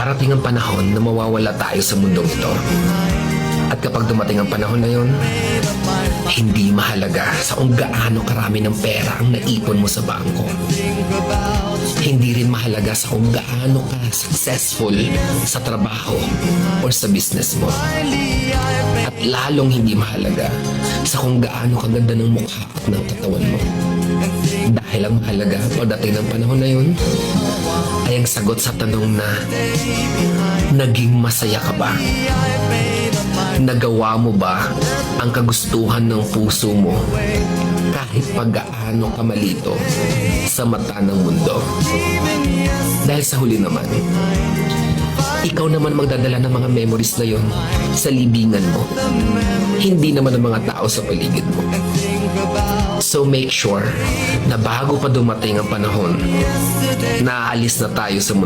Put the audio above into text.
Darating ang panahon na mawawala tayo sa mundong ito. At kapag dumating ang panahon na yun, hindi mahalaga sa kung gaano karami ng pera ang naipon mo sa bangko. Hindi rin mahalaga sa kung gaano ka successful sa trabaho or sa business mo. At lalong hindi mahalaga sa kung gaano kaganda ng mukha at ng katawan mo. Dahil ang mahalaga pagdating ng panahon na yun ay ang sagot sa tanong na naging masaya ka ba? Nagawa mo ba ang kagustuhan ng puso mo kahit pag-gaano ka malito sa mata ng mundo? Dahil sa huli naman, ikaw naman magdadala ng mga memories na yon sa libingan mo. Hindi naman ang mga tao sa paligid mo. So make sure na bago pa dumating ang panahon na aalis na tayo sa mundo,